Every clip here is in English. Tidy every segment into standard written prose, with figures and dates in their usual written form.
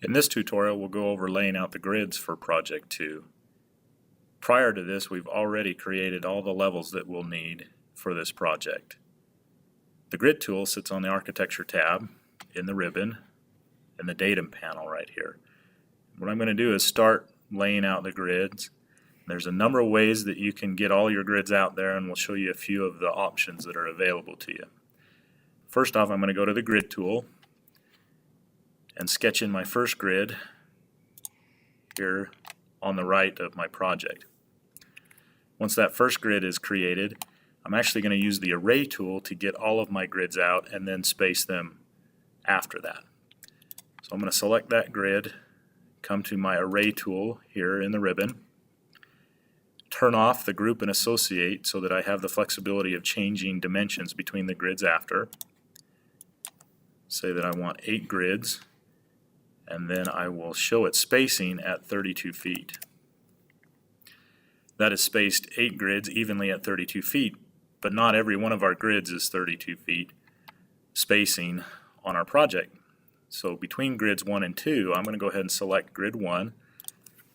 In this tutorial, we'll go over laying out the grids for Project 2. Prior to this, we've already created all the levels that we'll need for this project. The Grid tool sits on the Architecture tab in the ribbon in the Datum panel right here. What I'm going to do is start laying out the grids. There's a number of ways that you can get all your grids out there, and we'll show you a few of the options that are available to you. First off, I'm going to go to the Grid tool and sketch in my first grid here on the right of my project. Once that first grid is created, I'm actually going to use the Array tool to get all of my grids out and then space them after that. So I'm going to select that grid, come to my Array tool here in the ribbon, turn off the Group and Associate so that I have the flexibility of changing dimensions between the grids after. Say that I want 8 grids, and then I will show it spacing at 32 feet. That is spaced 8 grids evenly at 32 feet, but not every one of our grids is 32 feet spacing on our project. So between grids 1 and 2, I'm going to go ahead and select grid 1.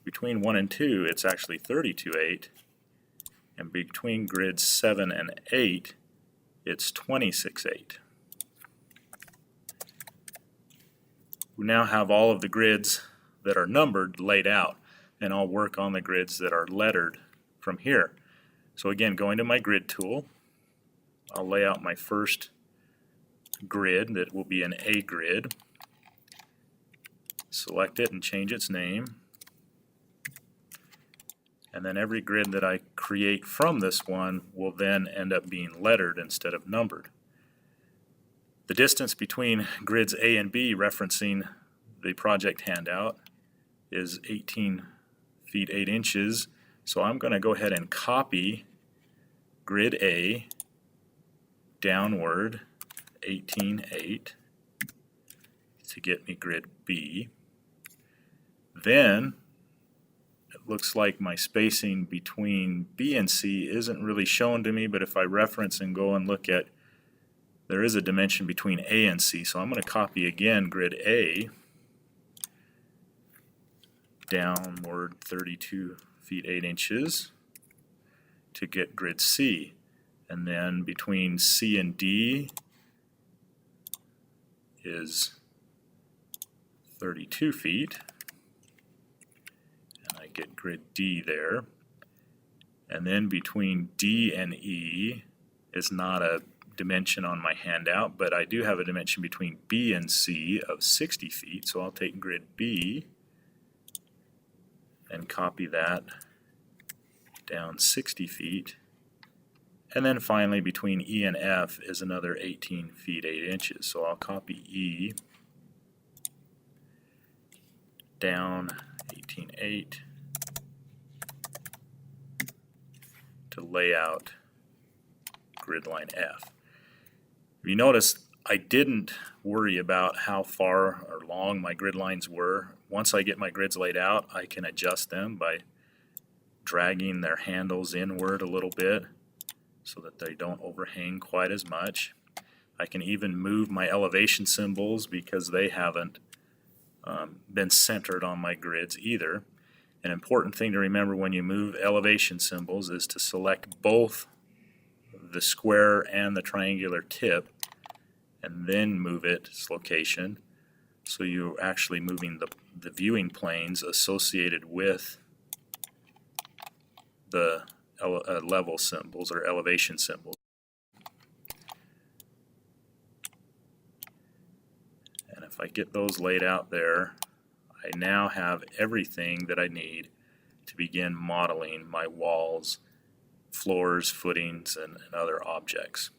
Between 1 and 2, it's actually 32.8, and between grids 7 and 8, it's 26.8. We now have all of the grids that are numbered laid out, and I'll work on the grids that are lettered from here. So again, going to my Grid tool, I'll lay out my first grid that will be an A grid. Select it and change its name. And then every grid that I create from this one will then end up being lettered instead of numbered. The distance between grids A and B, referencing the project handout, is 18 feet 8 inches. So I'm going to go ahead and copy grid A downward 18.8 to get me grid B. Then it looks like my spacing between B and C isn't really shown to me, but if I reference and go and look at, there is a dimension between A and C, so I'm going to copy again grid A downward 32 feet 8 inches to get grid C. And then between C and D is 32 feet, and I get grid D there. And then between D and E is not a dimension on my handout, but I do have a dimension between B and C of 60 feet, so I'll take grid B and copy that down 60 feet. And then finally between E and F is another 18 feet 8 inches, so I'll copy E down 18.8 to lay out grid line F. If you notice, I didn't worry about how far or long my grid lines were. Once I get my grids laid out, I can adjust them by dragging their handles inward a little bit so that they don't overhang quite as much. I can even move my elevation symbols because they haven't been centered on my grids either. An important thing to remember when you move elevation symbols is to select both the square and the triangular tip and then move its location, so you're actually moving the viewing planes associated with the level symbols or elevation symbols. And if I get those laid out there, I now have everything that I need to begin modeling my walls, floors, footings, and other objects.